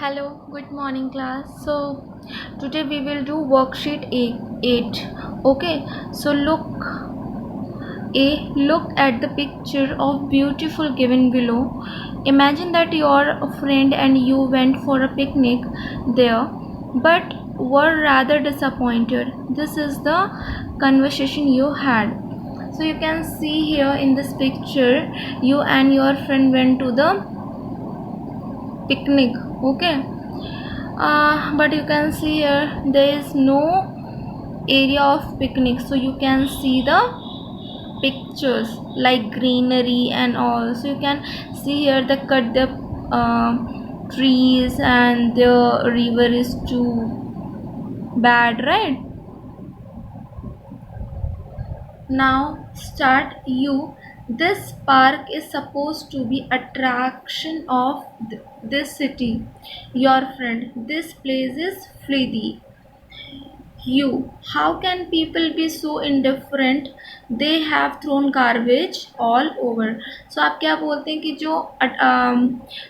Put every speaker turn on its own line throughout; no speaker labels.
Hello, good morning class. So today we will do worksheet 8. Okay, so look at the picture of beautiful given below. Imagine that your friend and you went for a picnic there but were rather disappointed. This is the conversation you had. So you can see here in this picture you and your friend went to the picnic. Okay, but you can see here there is no area of picnic, so you can see the pictures like greenery and all. So you can see here the cut the trees and the river is too bad, right? Now start you. This park is supposed to be attraction of this city. Your friend, this place is Flidi. You, how can people be so indifferent? They have thrown garbage all over. So आप क्या बोलते हैं कि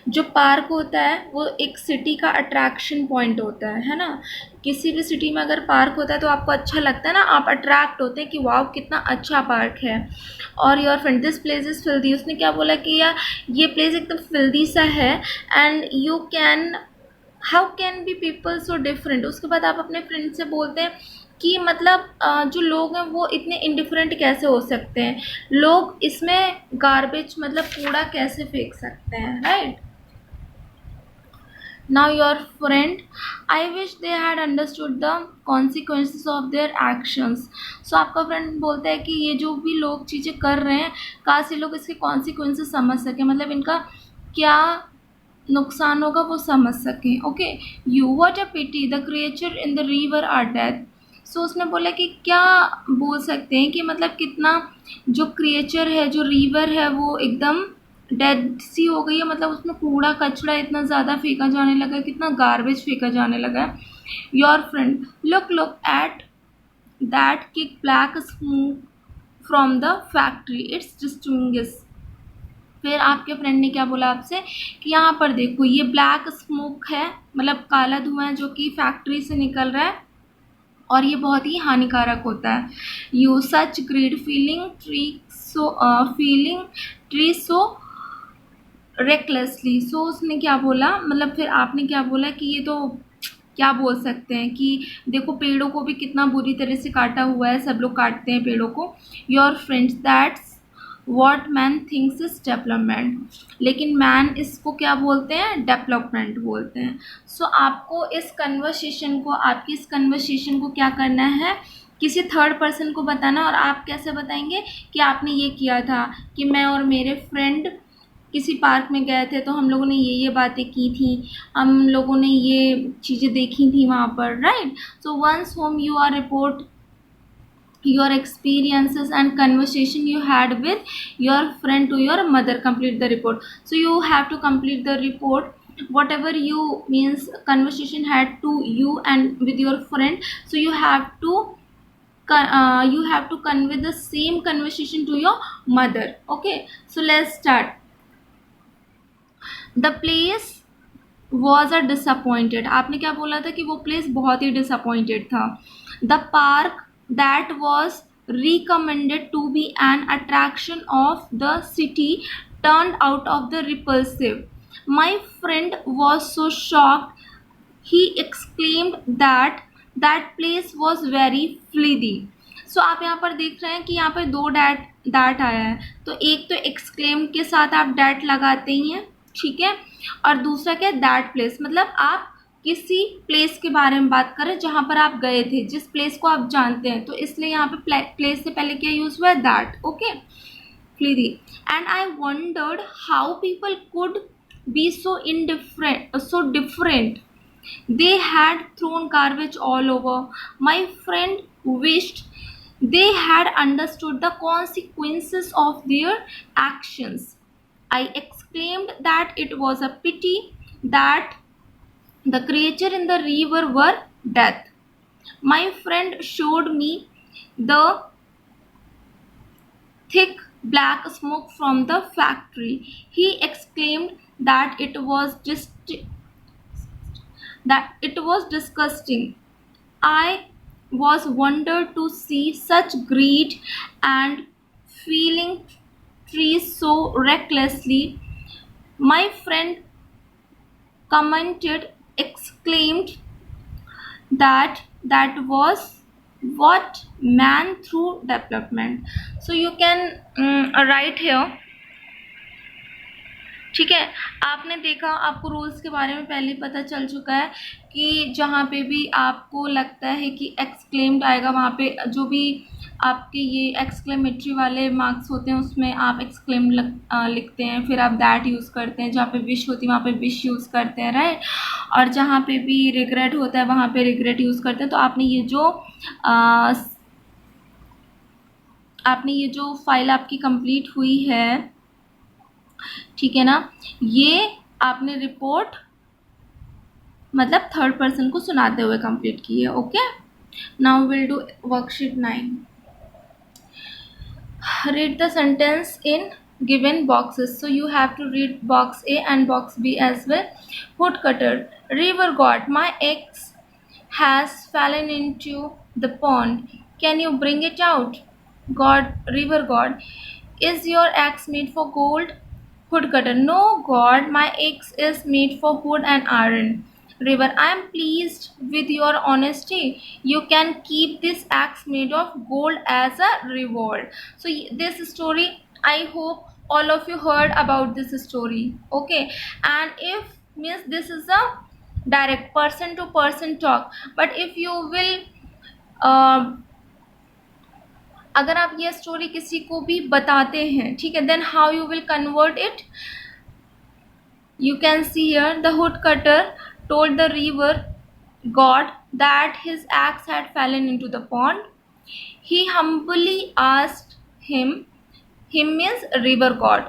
जो park होता है वो एक सिटी का अट्रैक्शन पॉइंट होता है ना। किसी भी सिटी में अगर पार्क होता है तो आपको अच्छा लगता है ना, आप अट्रैक्ट होते हैं कि वाव कितना अच्छा पार्क है। और your friend, this place is filthy. उसने क्या बोला कि यार ये प्लेस एकदम फिल्दी सा है and you can how can be people so different. उसके बाद आप अपने फ्रेंड से बोलते हैं कि मतलब जो लोग हैं वो इतने इंडिफरेंट कैसे हो सकते हैं, लोग इसमें गार्बेज मतलब कूड़ा कैसे फेंक सकते हैं, right. Now your friend, I wish they had understood the consequences of their actions. So आपका फ्रेंड बोलता है कि ये जो भी लोग चीज़ें कर रहे हैं काश ये लोग इसके कॉन्सिक्वेंसेस समझ सकें, मतलब इनका क्या नुकसान होगा वो समझ सकें। Okay, you, what a pity the creature in the river are death. So उसने बोला कि क्या बोल सकते हैं कि मतलब कितना जो क्रिएचर है, जो रिवर है वो एकदम डेड सी हो गई है, मतलब उसमें कूड़ा कचरा इतना ज़्यादा फेंका जाने लगा है, कितना गार्बेज फेंका जाने लगा है। Your friend, look at that kick black smoke from the factory, it's distinguish. फिर आपके फ्रेंड ने क्या बोला आपसे कि यहाँ पर देखो ये ब्लैक स्मोक है, मतलब काला धुआं है जो कि फैक्ट्री से निकल रहा है और ये बहुत ही हानिकारक होता है। You such greed felling tree so recklessly. So उसने क्या बोला, मतलब फिर आपने क्या बोला कि ये तो क्या बोल सकते हैं कि देखो पेड़ों को भी कितना बुरी तरह से काटा हुआ है, सब लोग काटते हैं पेड़ों को। Your friends, that's what man thinks is development. लेकिन मैन इसको क्या बोलते हैं, डेवलपमेंट बोलते हैं। सो आपको इस कन्वर्सेशन को, आपकी इस कन्वर्सेशन को क्या करना है, किसी थर्ड पर्सन को बताना। और आप कैसे बताएंगे कि आपने ये किया था कि मैं और मेरे फ्रेंड किसी पार्क में गए थे तो हम लोगों ने ये बातें की थी, हम लोगों ने ये चीज़ें देखी थी वहाँ पर, right. So once home you are report your experiences and conversation you had with your friend to your mother. Complete the report. So you have to complete the report whatever you means conversation had to you and with your friend. So you have to convey the same conversation to your mother. Okay, so let's start. The place was a disappointed. आपने क्या बोला था कि वो place बहुत ही disappointed था। The park that was recommended to be an attraction of the city turned out of the repulsive. My friend was so shocked. He exclaimed that that place was very filthy. So आप यहाँ पर देख रहे हैं कि यहाँ पर दो डैट आया है, तो एक तो एक्सक्लेम के साथ आप डैट लगाते ही हैं, ठीक है, और दूसरा क्या है, दैट प्लेस। मतलब आप किसी प्लेस के बारे में बात करें जहाँ पर आप गए थे, जिस प्लेस को आप जानते हैं, तो इसलिए यहाँ पे प्लेस से पहले क्या यूज़ हुआ है, that. Okay, filthy. And I wondered how people could be so indifferent, so different. They had thrown garbage all over. My friend wished they had understood the consequences of their actions. I exclaimed that it was a pity that the creature in the river were death. My friend showed me the thick black smoke from the factory. He exclaimed that it was just that it was disgusting. I was wondered to see such greed and feeling trees so recklessly. My friend commented, exclaimed that was what man through development. So you can write here. ठीक है, आपने देखा, आपको rules के बारे में पहले ही पता चल चुका है कि जहाँ पे भी आपको लगता है कि एक्सक्लेम्ड आएगा वहाँ पे जो भी आपके ये एक्सक्लेमेटरी वाले मार्क्स होते हैं उसमें आप एक्सक्लेम्ड लिखते हैं, फिर आप दैट यूज़ करते हैं, जहाँ पे विश होती है वहाँ पे विश यूज़ करते हैं, राइट। और जहाँ पे भी रिग्रेट होता है वहाँ पे रिग्रेट यूज़ करते हैं। तो आपने ये जो फाइल आपकी कंप्लीट हुई है, ठीक है ना, ये आपने रिपोर्ट मतलब थर्ड पर्सन को सुनाते हुए कंप्लीट की है। Okay, now will do worksheet 9। Read the sentence in given boxes. So you have to read box A and box B as well. Woodcutter, river god, my ex has fallen into the pond. Can you bring it out? God, river god, is your axe made for gold? Woodcutter, no god, my axe is made for wood and iron. River, I am pleased with your honesty. You can keep this axe made of gold as a reward. So this story, I hope all of you heard about this story. Okay, and if means this is a direct person to person talk, but if you will अगर आप ये story किसी को भी बताते हैं, ठीक है, then how you will convert it, you can see here. The woodcutter told the river god that his axe had fallen into the pond. He humbly asked him means river god,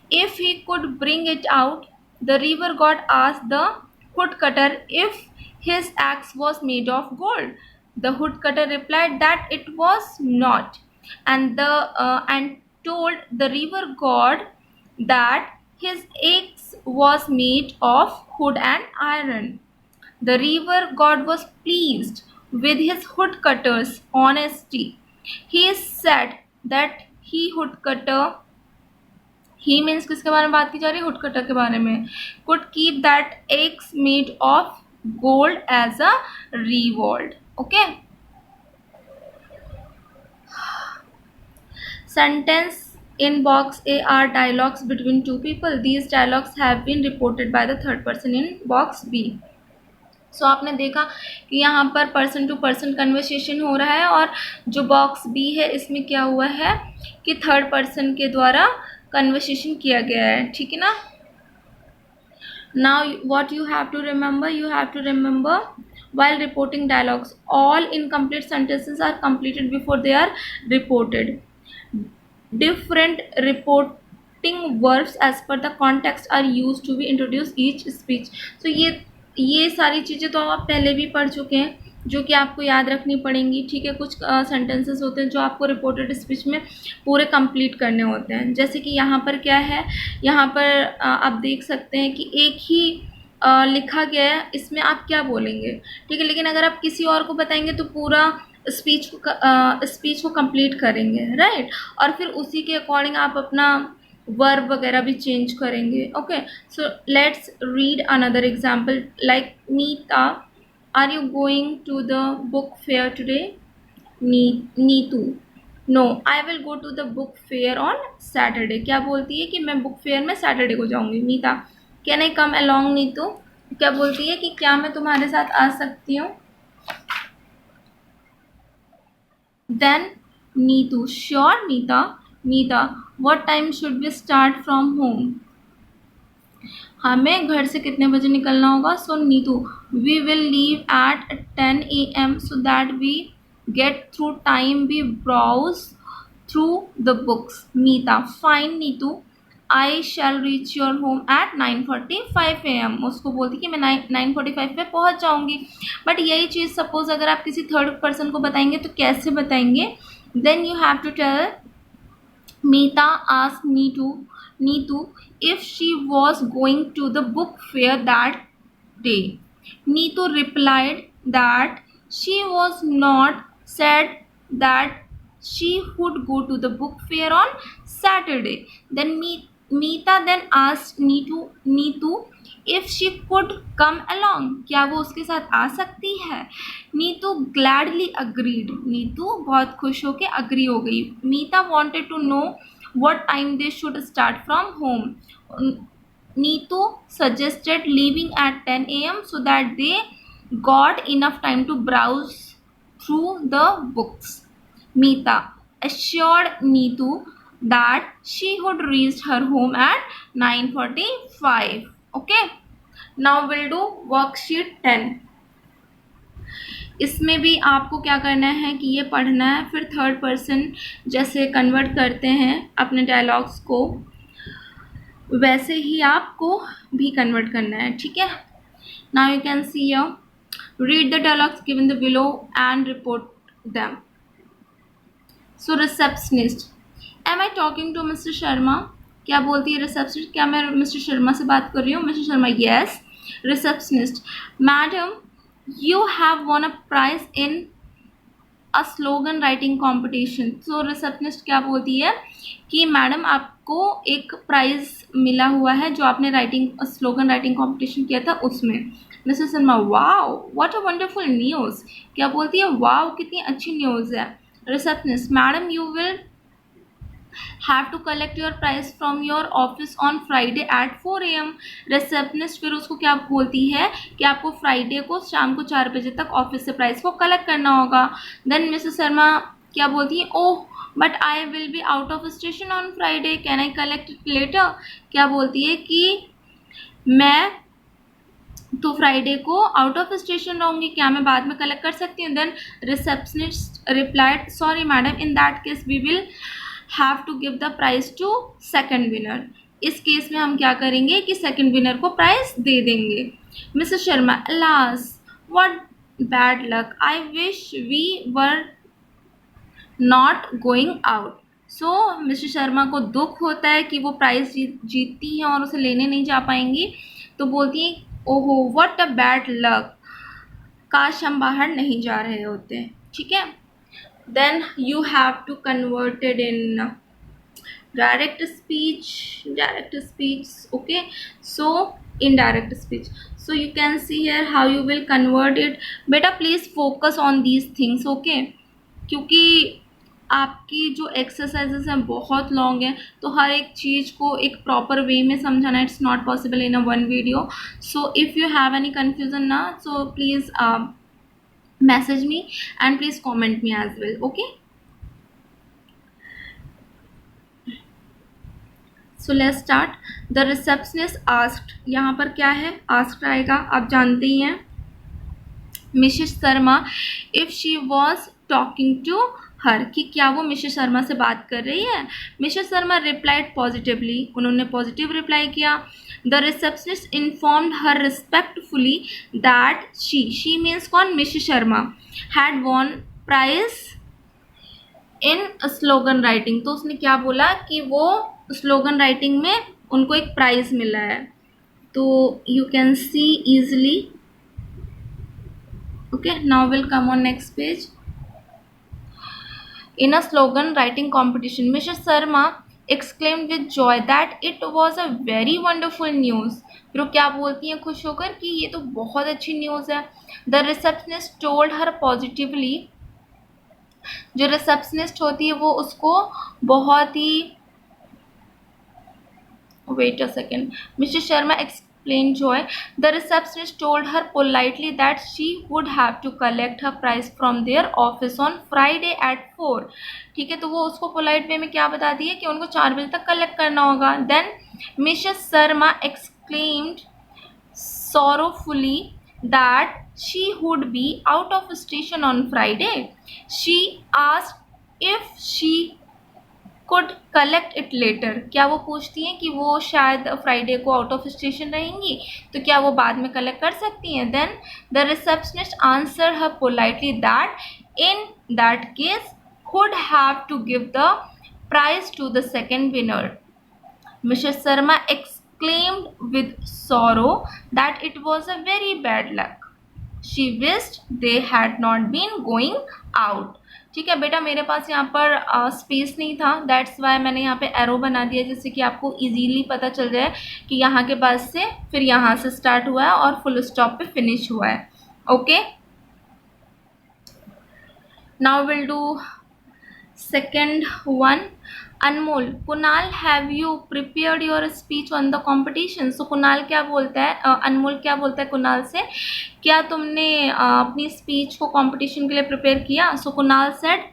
if he could bring it out. The river god asked the woodcutter if his axe was made of gold. The woodcutter replied that it was not, and told the river god that his axe was made of wood and iron. The river god was pleased with his woodcutter's honesty. He said that he means किसके बारे में बात की जा रही है? woodcutter के बारे में. Could keep that axe made of gold as a reward. Okay. Sentence in box A are dialogues between two people. These dialogues have been reported by the third person in box B. So आपने देखा कि यहाँ पर person to person conversation हो रहा है, और जो बॉक्स बी है इसमें क्या हुआ है कि थर्ड पर्सन के द्वारा कन्वर्सेशन किया गया है, ठीक है ना। Now what you have to remember while reporting dialogues, all incomplete sentences are completed before they are reported. Different reporting verbs as per the context are used to be introduced each speech. So ये सारी चीज़ें तो आप पहले भी पढ़ चुके हैं, जो कि आपको याद रखनी पड़ेंगी, ठीक है। कुछ सेंटेंसेस होते हैं जो आपको रिपोर्टेड स्पीच में पूरे कंप्लीट करने होते हैं। जैसे कि यहाँ पर क्या है, यहाँ पर आप देख सकते हैं कि एक ही लिखा गया है, इसमें आप क्या बोलेंगे, ठीक है। लेकिन अगर आप किसी और को बताएंगे तो पूरा स्पीच को कंप्लीट करेंगे, राइट। और फिर उसी के अकॉर्डिंग आप अपना वर्ब वगैरह भी चेंज करेंगे। Okay, so let's read another example like Neeta, are you going to the book fair today? Neetu, no I will go to the book fair on Saturday. क्या बोलती है कि मैं बुक फेयर में सैटरडे को जाऊंगी। Neeta, can I come along? Neetu क्या बोलती है कि क्या मैं तुम्हारे साथ आ सकती हूँ? Then Neetu, sure Neeta. Neeta, what time should we start from home? हमें घर से कितने बजे निकलना होगा? सो Neetu, we will leave at 10 AM so that we get through time, we browse through the books. Nita, fine Neetu, I shall reach your home at 9:45 AM. उसको बोलती कि मैं 9:45 पे पहुंच जाऊंगी। बट यही चीज़ सपोज अगर आप किसी थर्ड पर्सन को बताएंगे तो कैसे बताएंगे? Then you have to tell Meeta asked Neetu if she was going to the book fair that day. Neetu replied that she was not, said that she would go to the book fair on Saturday. Then Meeta then asked Neetu if she could come along. क्या वो उसके साथ आ सकती है? Neetu gladly agreed. Neetu बहुत खुश होके agree हो गई. Meeta wanted to know what time they should start from home. Neetu suggested leaving at 10 a.m. so that they got enough time to browse through the books. Meeta assured Neetu that she would reach her home at 9:45. Okay, now we'll do worksheet 10. इसमें भी आपको क्या करना है कि ये पढ़ना है, फिर थर्ड पर्सन जैसे कन्वर्ट करते हैं अपने डायलॉग्स को, वैसे ही आपको भी कन्वर्ट करना है. ठीक है. Now you can see here, read the dialogues given the below and report them. So receptionist, am I talking to mister Sharma? क्या बोलती है रिसेप्शनिस्ट? क्या मैं मिस्टर शर्मा से बात कर रही हूँ? Mister Sharma, yes. Receptionist, madam you have won a prize in a slogan writing competition. So receptionist क्या बोलती है कि मैडम आपको एक प्राइज़ मिला हुआ है जो आपने स्लोगन राइटिंग कॉम्पिटिशन किया था उसमें. Missus Sharma, wow what a wonderful news. क्या बोलती है? वाओ कितनी अच्छी न्यूज़ है. Receptionist, madam you will have to collect your prize from your office on Friday at 4 AM. Receptionist फिर उसको क्या बोलती है कि आपको फ्राइडे को शाम को 4 बजे तक ऑफिस से प्राइस को कलेक्ट करना होगा. देन मिसेस शर्मा क्या बोलती है? Oh but I will be out of station on Friday, can I collect it later. क्या बोलती है कि मैं तो फ्राइडे को आउट ऑफ स्टेशन रहूँगी, क्या मैं बाद में कलेक्ट कर सकती हूँ? Then receptionist replied, sorry madam, in that case we will have to give the prize to second winner. इस केस में हम क्या करेंगे कि सेकंड विनर को प्राइज दे देंगे. Missus Sharma, alas what bad luck, I wish we were not going out. So mister Sharma को दुख होता है कि वो प्राइज जीतती हैं और उसे लेने नहीं जा पाएंगी, तो बोलती हैं ओहो व्हाट अ बैड लक, काश हम बाहर नहीं जा रहे होते. ठीक है. then you have to convert it in direct speech, okay. So indirect speech, so you can see here how you will convert it. beta please focus on these things, okay, क्योंकि आपकी जो एक्सरसाइजेस हैं बहुत long है, तो हर एक चीज़ को एक प्रॉपर वे में समझाना it's not possible in a one video. So if you have any confusion ना, so please message me and please comment me as well, okay. So let's start. The receptionist asked, यहाँ पर क्या है? asked आएगा, आप जानते ही हैं. Mrs Sharma if she was talking to her, कि क्या वो मिसेस शर्मा से बात कर रही है. मिसेस शर्मा replied positively, उन्होंने पॉजिटिव रिप्लाई किया. The receptionist informed her respectfully that she means कौन? Mrs Sharma had won prize in slogan writing. तो उसने क्या बोला कि वो स्लोगन राइटिंग में उनको एक प्राइज मिला है. तो you can see easily, okay. Now we'll come on next page. In a slogan writing competition, Mrs. Sharma exclaimed with joy that it was a very wonderful news. फिर वो क्या बोलती हैं खुश होकर कि ये तो बहुत अच्छी न्यूज़ है. The receptionist told her positively, जो रिसेप्शनिस्ट होती है वो उसको बहुत ही, wait a second, Mrs. Sharma explained joy. The receptionist told her politely that she would have to collect her prize from their office on Friday at 4. ठीक है, तो वो उसको पोलाइट वे में क्या बताती है कि उनको 4 बजे तक कलेक्ट करना होगा. Then Mrs. Sharma exclaimed sorrowfully that she would be out of station on Friday. She asked if she could collect it later. क्या वो पूछती हैं कि वो शायद फ्राइडे को आउट ऑफ स्टेशन रहेंगी, तो क्या वो बाद में कलेक्ट कर सकती हैं. Then the receptionist answered her politely that in that case would have to give the prize to the second winner. Mrs. Sharma exclaimed with sorrow that it was a very bad luck. She wished they had not been going out. ठीक है बेटा, मेरे पास यहाँ पर space नहीं था, that's why मैंने यहाँ पे एरो बना दिया, जिससे कि आपको इजीली पता चल जाए कि यहाँ के पास से फिर यहाँ से स्टार्ट हुआ है और फुल स्टॉप पे फिनिश हुआ है. Okay, now will do second one. Anmol, Kunal have you prepared your speech on the competition. So Kunal क्या बोलता है, अनमोल क्या बोलता है कुणाल से, क्या तुमने अपनी स्पीच को कंपटीशन के लिए प्रिपेयर किया. So Kunal said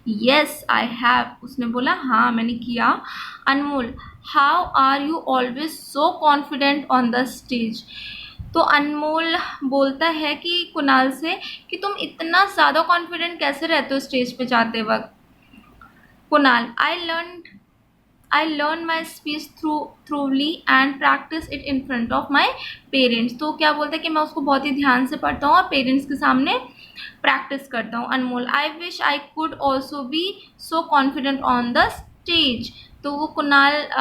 yes I have. उसने बोला हाँ मैंने किया. Anmol, how are you always so confident on the stage. तो अनमोल बोलता है कि कुणाल से कि तुम इतना ज़्यादा कॉन्फिडेंट कैसे रहते हो स्टेज पे जाते वक्त. Kunal, I learn my speech thoroughly and practice it in front of my parents. तो क्या बोलता है कि मैं उसको बहुत ही ध्यान से पढ़ता हूँ और पेरेंट्स के सामने प्रैक्टिस करता हूँ. अनमोल, I wish I could also be so confident on the stage. तो वो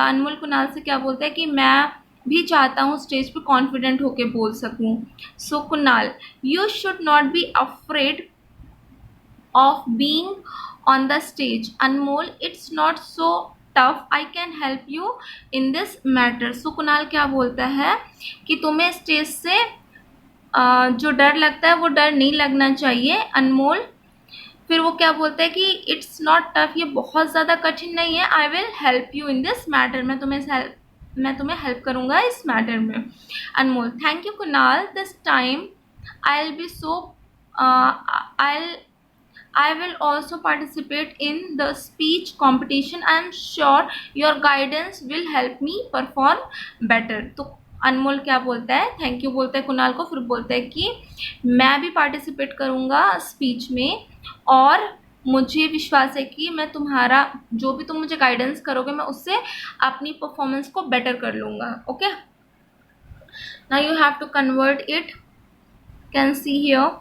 अनमोल कुणाल से क्या बोलता है कि मैं भी चाहता हूँ स्टेज पे कॉन्फिडेंट होके बोल सकूँ. सो Kunal, you should not be afraid of being on the stage. Anmol, it's not so tough. I can help you in this matter. So Kunal क्या बोलता है कि तुम्हें स्टेज से जो डर लगता है वो डर नहीं लगना चाहिए. अनमोल फिर वो क्या बोलता है कि इट्स नॉट टफ, ये बहुत ज़्यादा कठिन नहीं है. I will help you in this matter. मैं तुम्हें हेल्प करूँगा इस मैटर में. Anmol, thank you Kunal, this time I will be so I will also participate in the speech competition. I am sure your guidance will help me perform better. तो अनमोल क्या बोलता है, thank you बोलता है कुणाल को, फिर बोलता है कि मैं भी पार्टिसिपेट करूँगा स्पीच में और मुझे विश्वास है कि मैं तुम्हारा जो भी तुम मुझे गाइडेंस करोगे मैं उससे अपनी परफॉर्मेंस को बेटर कर लूँगा. Okay, now you have to convert it. Can see here.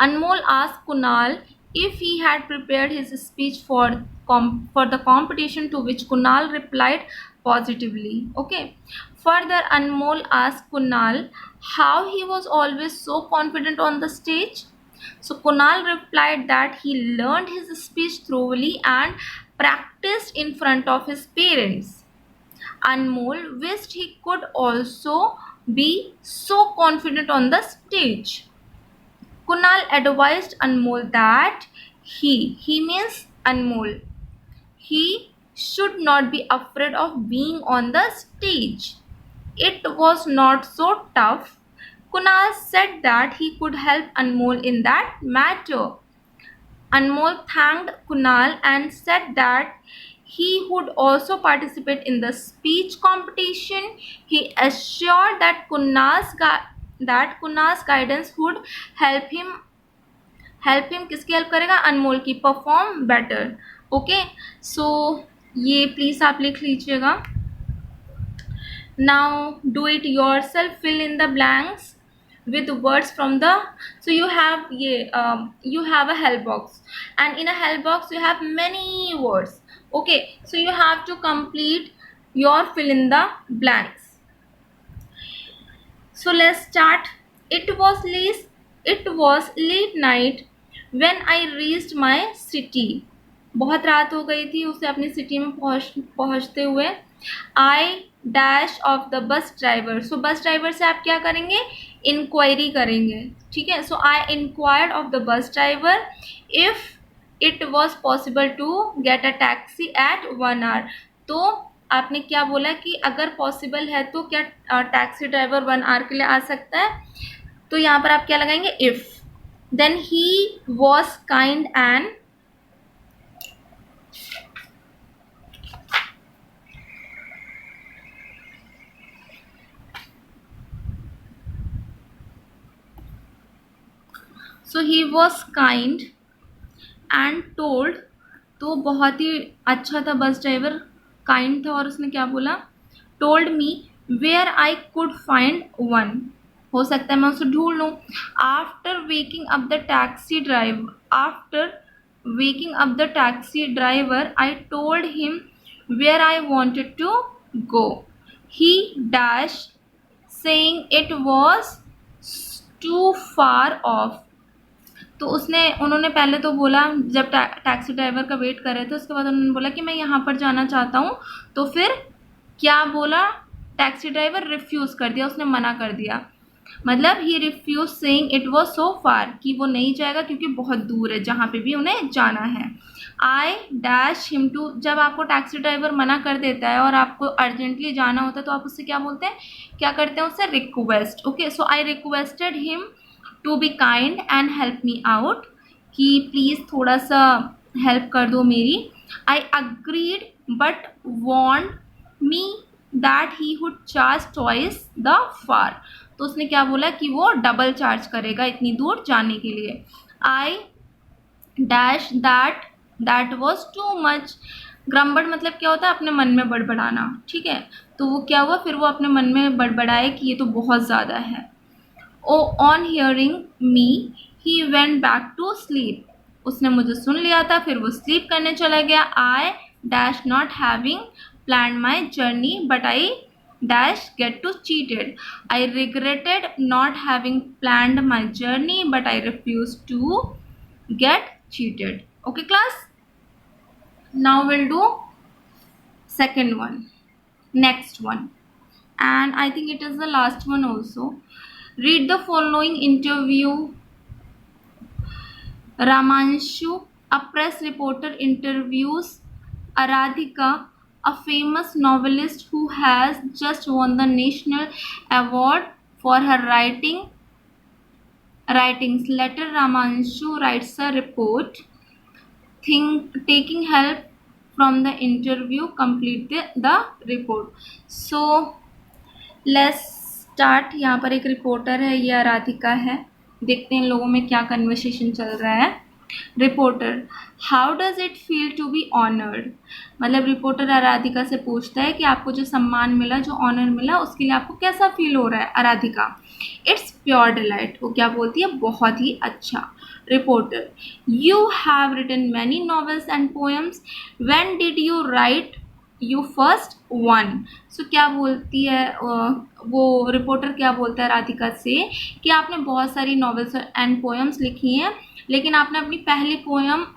Anmol asked Kunal if he had prepared his speech for the competition, to which Kunal replied positively. Okay. Further, Anmol asked Kunal how he was always so confident on the stage. So Kunal replied that he learned his speech thoroughly and practiced in front of his parents. Anmol wished he could also be so confident on the stage. Kunal advised Anmol that he means Anmol, he should not be afraid of being on the stage. It was not so tough. Kunal said that he could help Anmol in that matter. Anmol thanked Kunal and said that he would also participate in the speech competition. He assured that Kunal's guidance would help him किसकी help करेगा, अनमोल की, perform better. Okay, सो ये please आप लिख लीजिएगा. Now do it yourself, fill in the blanks with words from the, so you have a help box, and in a help box you have many words. Okay, so you have to complete your fill in the blanks. So let's start. It was late night when I reached my city. बहुत रात हो गई थी उसे अपनी city में पहुँचते हुए. I dash of the bus driver. So bus driver से आप क्या करेंगे, इंक्वायरी करेंगे. ठीक है, so I inquired of the bus driver if it was possible to get a taxi at 1 hour. तो आपने क्या बोला कि अगर पॉसिबल है तो क्या टैक्सी ड्राइवर 1 आवर के लिए आ सकता है. तो यहाँ पर आप क्या लगाएंगे, if. Then he was kind and so he was kind and told. तो बहुत ही अच्छा था बस ड्राइवर, काइंड था और उसने क्या बोला, told me where I could find one. हो सकता है मैं उसे ढूंढ लूँ. After waking up the taxi driver, after waking up the taxi driver, I told him where I wanted to go. He dashed, saying it was too far off. तो उन्होंने पहले तो बोला, जब टैक्सी ड्राइवर का वेट कर रहे थे, उसके बाद उन्होंने बोला कि मैं यहाँ पर जाना चाहता हूँ. तो फिर क्या बोला, टैक्सी ड्राइवर रिफ्यूज़ कर दिया, उसने मना कर दिया. मतलब he refuse saying it was so far, कि वो नहीं जाएगा क्योंकि बहुत दूर है जहाँ पे भी उन्हें जाना है. आई डैश हिम टू, जब आपको टैक्सी ड्राइवर मना कर देता है और आपको अर्जेंटली जाना होता है तो आप उससे क्या बोलते हैं, क्या करते हैं उससे, request. Okay, so I requested him to be kind and help me out, कि प्लीज़ थोड़ा सा हेल्प कर दो मेरी. I agreed but want me that he would charge twice the fare. तो उसने क्या बोला कि वो डबल चार्ज करेगा इतनी दूर जाने के लिए. I dash that was too much. Grumbled मतलब क्या होता है, अपने मन में बड़बड़ाना. ठीक है, तो वो क्या हुआ, फिर वो अपने मन में बड़बड़ाए कि ये तो बहुत ज़्यादा है. Oh on hearing me he went back to sleep. उसने मुझे सुन लिया था, फिर वो स्लीप करने चला गया. I dash not having plan my journey but I dash get to cheated. I regretted not having planned my journey but I refused to get cheated. Okay class, now we'll do second one, next one, and I think it is the last one also. Read the following interview. Ramanshu, a press reporter, interviews Aradhika, a famous novelist who has just won the National Award for her writings. Later, Ramanshu writes a report. Taking help from the interview, complete the report. So, let's start. यहाँ पर एक reporter है, ये आराधिका है. देखते हैं इन लोगों में क्या कन्वर्सेशन चल रहा है. Reporter, how does it feel to be honoured. मतलब रिपोर्टर आराधिका से पूछता है कि आपको जो सम्मान मिला, जो ऑनर मिला, उसके लिए आपको कैसा फील हो रहा है. Aradhika, it's pure delight. वो क्या बोलती है, बहुत ही अच्छा. Reporter, you have written many novels and poems, when did you write you first one. So क्या बोलती है वो रिपोर्टर, क्या बोलता है राधिका से कि आपने बहुत सारी नॉवेल्स एंड पोएम्स लिखी हैं, लेकिन आपने अपनी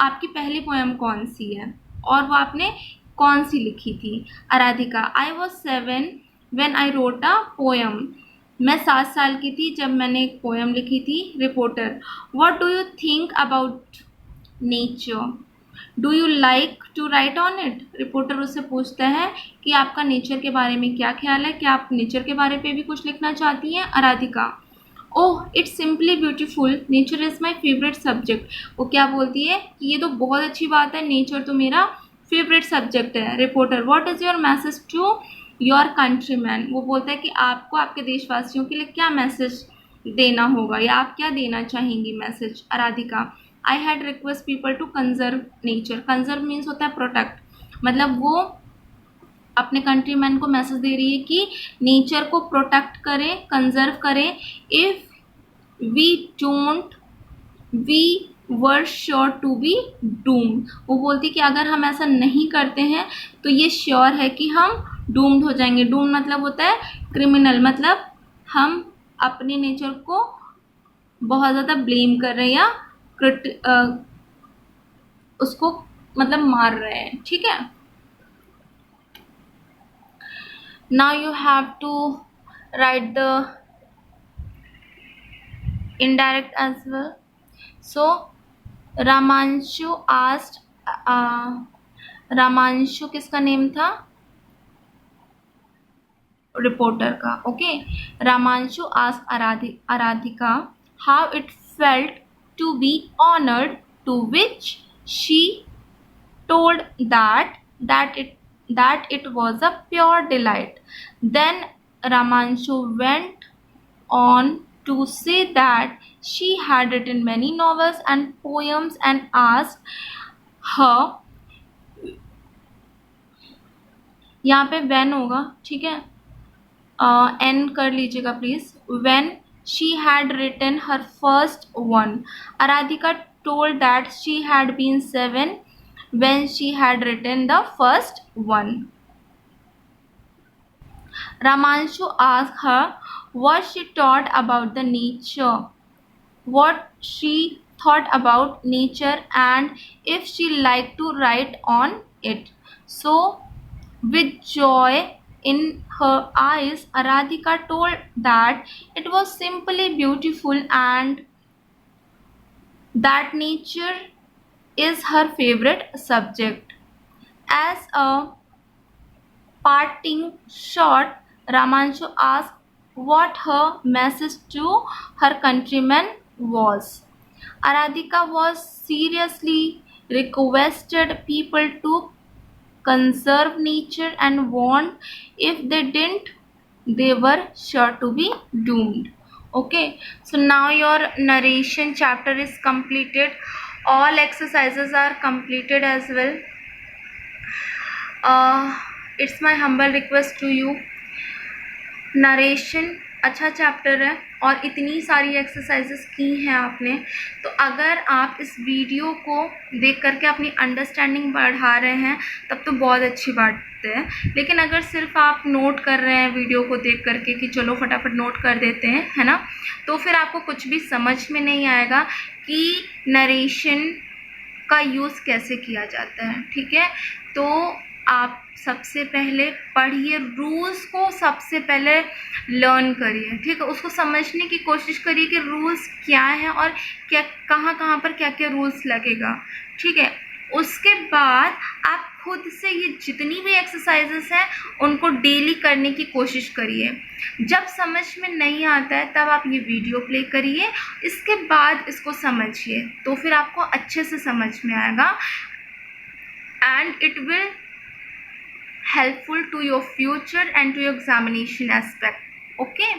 आपकी पहली पोएम कौन सी है और वो आपने कौन सी लिखी थी. Aradhika, I was 7 when I wrote a poem. मैं 7 साल की थी जब मैंने एक पोएम लिखी थी. Reporter, what do you think about nature, do you like to write on it. Reporter उससे पूछता है कि आपका नेचर के बारे में क्या ख्याल है, क्या आप नेचर के बारे पे भी कुछ लिखना चाहती हैं. Aradhika, oh it's simply beautiful, nature is my favourite subject. वो क्या बोलती है कि ये तो बहुत अच्छी बात है, नेचर तो मेरा फेवरेट सब्जेक्ट है. Reporter, what is your message to your countryman. वो बोलता है कि आपको आपके देशवासियों के लिए क्या मैसेज देना होगा या आप क्या देना चाहेंगी message. Aradhika, I had request people to conserve nature. Conserve means होता है प्रोटेक्ट. मतलब वो अपने कंट्रीमैन को मैसेज दे रही है कि नेचर को प्रोटेक्ट करें, कंजर्व करें. If we don't we were sure to be doomed. वो बोलती कि अगर हम ऐसा नहीं करते हैं तो ये श्योर है कि हम डूम्ड हो जाएंगे. डूम्ड मतलब होता है क्रिमिनल, मतलब हम अपने नेचर को बहुत ज़्यादा ब्लेम कर रहे हैं या उसको मतलब मार रहे हैं. ठीक है, now you have to write the indirect as well. So Ramanshu asked, Ramanshu किसका नेम था, रिपोर्टर का. Okay, Ramanshu asked Aradhika how it felt to be honored, to which she told that it was a pure delight. Then Ramanshu went on to say that she had written many novels and poems and asked her, यहाँ पे when होगा, ठीक है, n कर लीजिएगा please. when she had written her first one, Aradhika told that she had been 7 when she had written the first one. Ramanshu asked her what she thought about the nature, what she thought about nature, and if she liked to write on it. So, with joy in her eyes, Aradhika told that it was simply beautiful and that nature is her favorite subject. As a parting shot, Ramanshu asked what her message to her countrymen was. Aradhika was seriously requested people to conserve nature and warned if they didn't, they were sure to be doomed. Okay, so now your narration chapter is completed. All exercises are completed as well. It's my humble request to you. Narration अच्छा chapter है और इतनी सारी exercises की हैं आपने, तो अगर आप इस वीडियो को देख करके अपनी अंडरस्टैंडिंग बढ़ा रहे हैं तब तो बहुत अच्छी बात है। लेकिन अगर सिर्फ आप नोट कर रहे हैं वीडियो को देख करके कि चलो फटाफट नोट कर देते हैं, है ना, तो फिर आपको कुछ भी समझ में नहीं आएगा कि नरेशन का यूज़ कैसे किया जाता है। ठीक है, तो आप सबसे पहले पढ़िए, रूल्स को सबसे पहले लर्न करिए। ठीक है, उसको समझने की कोशिश करिए कि रूल्स क्या हैं और क्या कहाँ पर क्या क्या रूल्स लगेगा। ठीक है, उसके बाद आप खुद से ये जितनी भी एक्सरसाइजेस हैं उनको डेली करने की कोशिश करिए। जब समझ में नहीं आता है तब आप ये वीडियो प्ले करिए, इसके बाद इसको समझिए, तो फिर आपको अच्छे से समझ में आएगा and it will helpful to your future and to your examination aspect. Okay,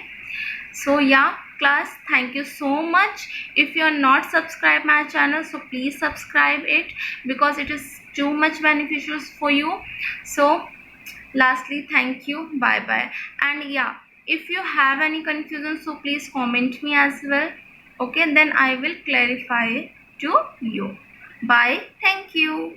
so yeah class, thank you so much. If you are not subscribed my channel, so please subscribe it because it is too much beneficial for you. So lastly, thank you, bye bye. And yeah, if you have any confusion, so please comment me as well. Okay, then I will clarify to you. Bye, thank you.